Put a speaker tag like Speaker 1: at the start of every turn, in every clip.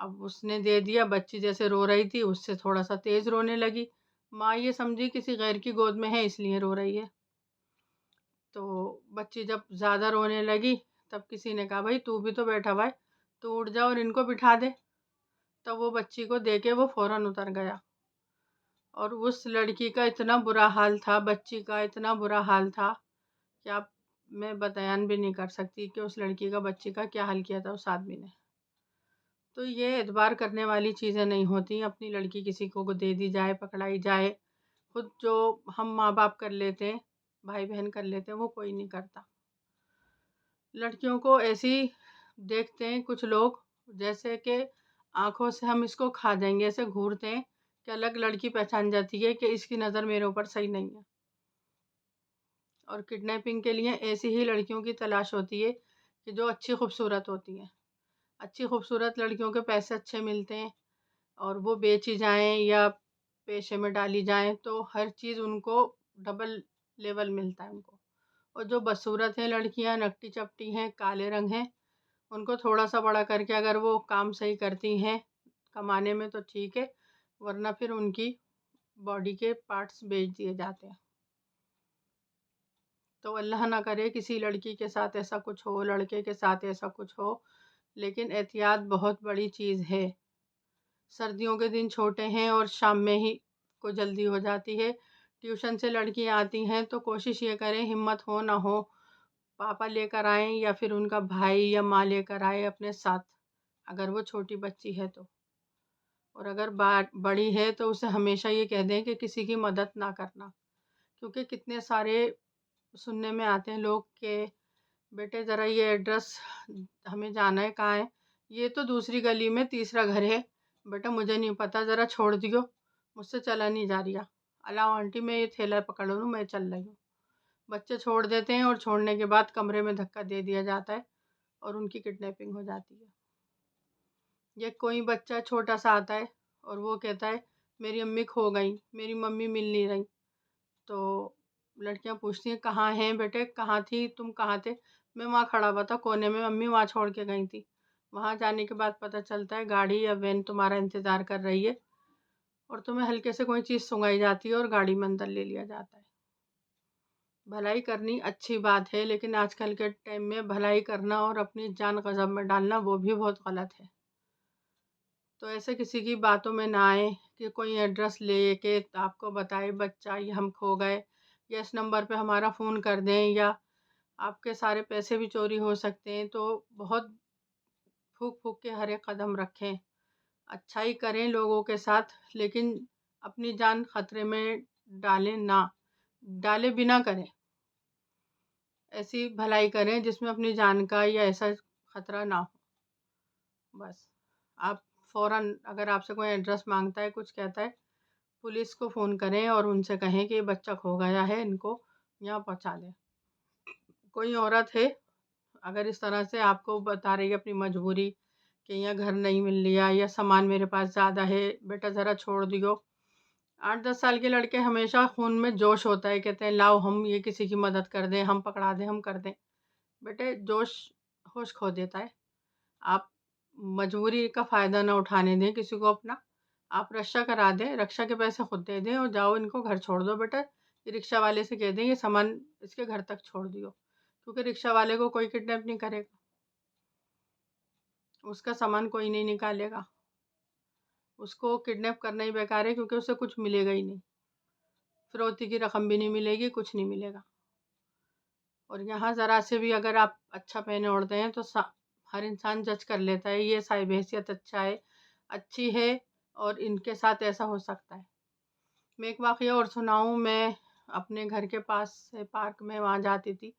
Speaker 1: اب اس نے دے دیا، بچی جیسے رو رہی تھی اس سے تھوڑا سا تیز رونے لگی، ماں یہ سمجھی کسی غیر کی گود میں ہے اس لیے رو رہی ہے۔ تو بچی جب زیادہ رونے لگی تب کسی نے کہا بھائی تو بھی تو بیٹھا ہوا ہے، تو اٹھ جا اور ان کو بٹھا دے۔ تب وہ بچی کو دے کے وہ فوراً اتر گیا، اور اس لڑکی کا اتنا برا حال تھا، بچی کا اتنا برا حال تھا کہ آپ میں بیان بھی نہیں کر سکتی کہ اس لڑکی کا بچی کا کیا حال کیا تھا اس آدمی نے۔ تو یہ اعتبار کرنے والی چیزیں نہیں ہوتی، اپنی لڑکی کسی کو دے دی جائے، پکڑائی جائے، خود جو ہم ماں باپ کر لیتے ہیں، بھائی بہن کر لیتے ہیں، وہ کوئی نہیں کرتا۔ لڑکیوں کو ایسی دیکھتے ہیں کچھ لوگ جیسے کہ آنکھوں سے ہم اس کو کھا جائیں گے، ایسے گھورتے ہیں کہ الگ لڑکی پہچان جاتی ہے کہ اس کی نظر میرے اوپر صحیح نہیں ہے۔ اور کڈنیپنگ کے لیے ایسی ہی لڑکیوں کی تلاش ہوتی ہے کہ جو اچھی خوبصورت ہوتی ہیں۔ اچھی خوبصورت لڑکیوں کے پیسے اچھے ملتے ہیں اور وہ بیچی جائیں یا پیشے میں ڈالی جائیں تو ہر چیز ان کو ڈبل لیول ملتا ہے ان کو۔ اور جو بدصورت ہیں لڑکیاں، نکٹی چپٹی ہیں، کالے رنگ ہیں، ان کو تھوڑا سا بڑا کر کے اگر وہ کام صحیح کرتی ہیں کمانے میں تو ٹھیک ہے، ورنہ پھر ان کی باڈی کے پارٹس بیچ دیے جاتے ہیں۔ تو اللہ نہ کرے کسی لڑکی کے ساتھ ایسا کچھ ہو، لڑکے کے ساتھ ایسا کچھ ہو، لیکن احتیاط بہت بڑی چیز ہے۔ سردیوں کے دن چھوٹے ہیں اور شام میں ہی کو جلدی ہو جاتی ہے۔ ٹیوشن سے لڑکیاں آتی ہیں تو کوشش یہ کریں، ہمت ہو نہ ہو، پاپا لے کر آئیں یا پھر ان کا بھائی یا ماں لے کر آئے اپنے ساتھ، اگر وہ چھوٹی بچی ہے تو۔ اور اگر بڑی ہے تو اسے ہمیشہ یہ کہہ دیں کہ کسی کی مدد نہ کرنا، کیونکہ کتنے سارے سننے میں آتے ہیں لوگ کہ بیٹے ذرا یہ ایڈریس ہمیں جانا ہے، کہاں ہے؟ یہ تو دوسری گلی میں تیسرا گھر ہے، بیٹا مجھے نہیں پتا، ذرا چھوڑ دیو، مجھ سے چلا نہیں جا رہا، الاؤ آنٹی میں یہ تھیلا پکڑ لوں، میں چل رہی ہوں۔ بچے چھوڑ دیتے ہیں اور چھوڑنے کے بعد کمرے میں دھکا دے دیا جاتا ہے اور ان کی کڈنیپنگ ہو جاتی ہے۔ یا کوئی بچہ چھوٹا سا آتا ہے اور وہ کہتا ہے میری امی کھو گئی، میری ممی مل نہیں رہی، تو لڑکیاں پوچھتی ہیں کہاں ہیں بیٹے، کہاں تھی تم، کہاں تھے؟ میں وہاں کھڑا ہوا تھا کونے میں، امی وہاں چھوڑ کے گئی تھی۔ وہاں جانے کے بعد پتہ چلتا ہے گاڑی یا وین تمہارا انتظار کر رہی ہے اور تمہیں ہلکے سے کوئی چیز سنگائی جاتی ہے اور گاڑی میں اندر لے لیا جاتا ہے۔ بھلائی کرنی اچھی بات ہے، لیکن آج کل کے ٹائم میں بھلائی کرنا اور اپنی جان غضب میں ڈالنا وہ بھی بہت غلط ہے۔ تو ایسے کسی کی باتوں میں نہ آئیں کہ کوئی ایڈریس لے کے آپ کو بتائے بچہ یہ ہم کھو گئے، یا اس نمبر پہ ہمارا فون کر دیں، یا آپ کے سارے پیسے بھی چوری ہو سکتے ہیں۔ تو بہت پھونک پھونک کے ہر ایک قدم رکھیں، اچھائی کریں لوگوں کے ساتھ، لیکن اپنی جان خطرے میں ڈالیں نہ، ڈالے بنا کریں۔ ایسی بھلائی کریں جس میں اپنی جان کا یا ایسا خطرہ نہ ہو۔ بس آپ فوراً اگر آپ سے کوئی ایڈریس مانگتا ہے، کچھ کہتا ہے، پولیس کو فون کریں اور ان سے کہیں کہ یہ بچہ کھو گیا ہے، ان کو یہاں پہنچا دیں۔ کوئی عورت ہے اگر اس طرح سے آپ کو بتا رہی ہے اپنی مجبوری کہ یہاں گھر نہیں مل رہا یا سامان میرے پاس زیادہ ہے، بیٹا ذرا چھوڑ دیو۔ 8-10 سال کے لڑکے ہمیشہ خون میں جوش ہوتا ہے، کہتے ہیں لاؤ ہم یہ کسی کی مدد کر دیں، ہم پکڑا دیں، ہم کر دیں۔ بیٹے جوش ہوش کھو دیتا ہے۔ آپ مجبوری کا فائدہ نہ اٹھانے دیں کسی کو اپنا، آپ رکشا کرا دیں، رکشا کے پیسے خود دے دیں اور جاؤ ان کو گھر چھوڑ دو۔ بیٹا یہ رکشا والے سے کہہ دیں یہ سامان اس کے گھر تک چھوڑ دیو، کیونکہ رکشا والے کو کوئی کڈنیپ نہیں کرے گا، اس کا سامان کوئی نہیں نکالے گا، اس کو کڈنیپ کرنا ہی بیکار ہے، کیونکہ اسے کچھ ملے گا ہی نہیں، فروختی کی رقم بھی نہیں ملے گی، کچھ نہیں ملے گا۔ اور یہاں ذرا سے بھی اگر آپ اچھا پہنے اوڑھتے ہیں تو ہر انسان جج کر لیتا ہے یہ صاحب حیثیت اچھا ہے، اچھی ہے، اور ان کے ساتھ ایسا ہو سکتا ہے۔ میں ایک واقعہ اور سناؤں، میں اپنے گھر کے پاس سے پارک میں وہاں جاتی تھی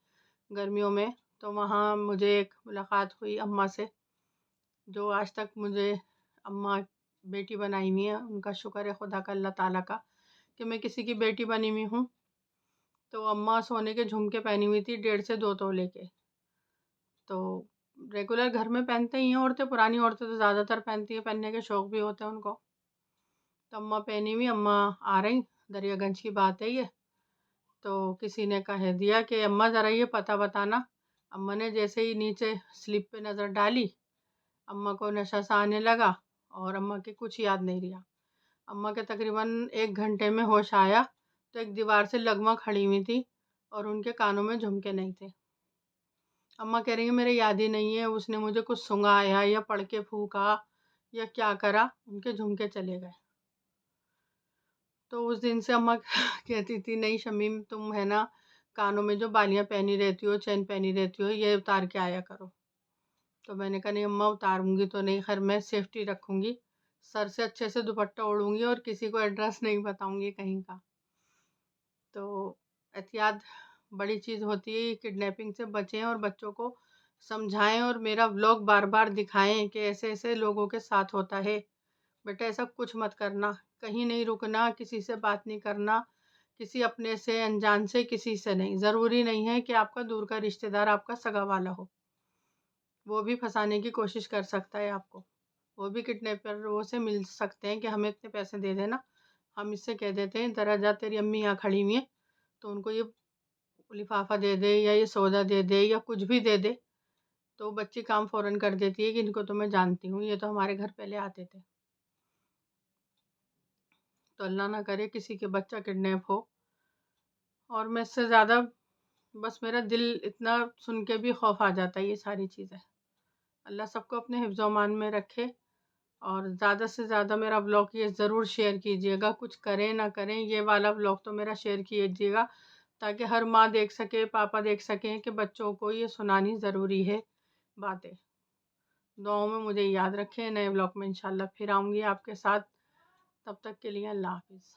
Speaker 1: گرمیوں میں، تو وہاں مجھے ایک ملاقات ہوئی اماں سے، جو آج تک مجھے اماں بیٹی بنائی ہوئی ہیں، ان کا شکر ہے خدا کا، اللہ تعالیٰ کا، کہ میں کسی کی بیٹی بنی ہوئی ہوں۔ تو اماں سونے کے جھمکے پہنی ہوئی تھی 1.5 سے 2 تولے کے، تو ریگولر گھر میں پہنتے ہی ہیں عورتیں، پرانی عورتیں تو زیادہ تر پہنتی ہیں، پہننے کے شوق بھی ہوتے ہیں ان کو۔ تو اماں پہنی ہوئی، اماں آ رہی، دریا گنج کی بات ہے یہ، تو کسی نے کہہ دیا کہ اماں ذرا یہ پتہ بتانا۔ اماں نے جیسے ہی نیچے سلپ پہ نظر ڈالی، اماں کو نشہ سا آنے لگا، اور اماں کے کچھ یاد نہیں رہا۔ اماں کے تقریباً 1 گھنٹے میں ہوش آیا تو ایک دیوار سے لگما کھڑی ہوئی تھی اور ان کے کانوں میں جھمکے نہیں تھے۔ اماں کہہ رہی ہیں میرے یاد ہی نہیں ہے، اس نے مجھے کچھ سنگایا یا پڑھ کے پھونکا یا کیا کرا، ان کے جھمکے چلے گئے۔ تو اس دن سے اماں کہتی تھی نہیں شمیم تم ہے نا کانوں میں جو بالیاں پہنی رہتی ہو، چین پہنی رہتی ہو، یہ اتار کے آیا کرو۔ تو میں نے کہا نہیں اماں اتاروں گی تو نہیں، خیر میں سیفٹی رکھوں گی، سر سے اچھے سے دوپٹہ اوڑھوں گی اور کسی کو ایڈریس نہیں بتاؤں گی کہیں کا۔ تو احتیاط بڑی چیز ہوتی ہے، کڈنیپنگ سے بچیں اور بچوں کو سمجھائیں اور میرا ولاگ بار بار دکھائیں کہ ایسے ایسے لوگوں کے ساتھ ہوتا ہے، بیٹا ایسا کچھ مت کرنا، کہیں نہیں رکنا، کسی سے بات نہیں کرنا، کسی اپنے سے انجان سے کسی سے نہیں، ضروری نہیں ہے کہ آپ کا دور کا رشتہ دار آپ کا سگا والا ہو، وہ بھی پھنسانے کی کوشش کر سکتا ہے آپ کو، وہ بھی کڈنیپروں سے مل سکتے ہیں کہ ہمیں اتنے پیسے دے دینا، ہم اس سے کہہ دیتے ہیں ذرا جا تیری امی یہاں کھڑی ہوئی ہیں تو ان کو یہ لفافہ دے دے یا یہ سودا دے دے یا کچھ بھی دے دے، تو بچی کام فوراً کر دیتی ہے کہ ان کو تو میں جانتی ہوں، یہ تو ہمارے گھر پہلے آتے تھے۔ تو اللہ نہ کرے کسی کے بچہ کڈنیپ ہو، اور میں اس سے زیادہ بس میرا دل اتنا سن کے بھی خوف آ جاتا ہے یہ ساری چیزیں۔ اللہ سب کو اپنے حفظ و امان میں رکھے، اور زیادہ سے زیادہ میرا بلاگ یہ ضرور شیئر کیجیے گا، کچھ کریں نہ کریں یہ والا بلاگ تو میرا شیئر کیجیے گا تاکہ ہر ماں دیکھ سکے، پاپا دیکھ سکیں کہ بچوں کو یہ سنانی ضروری ہے باتیں۔ دعاؤں میں مجھے یاد رکھیں، نئے بلاگ میں انشاءاللہ پھر آؤں گی آپ کے ساتھ، تب تک کے لیے اللہ حافظ۔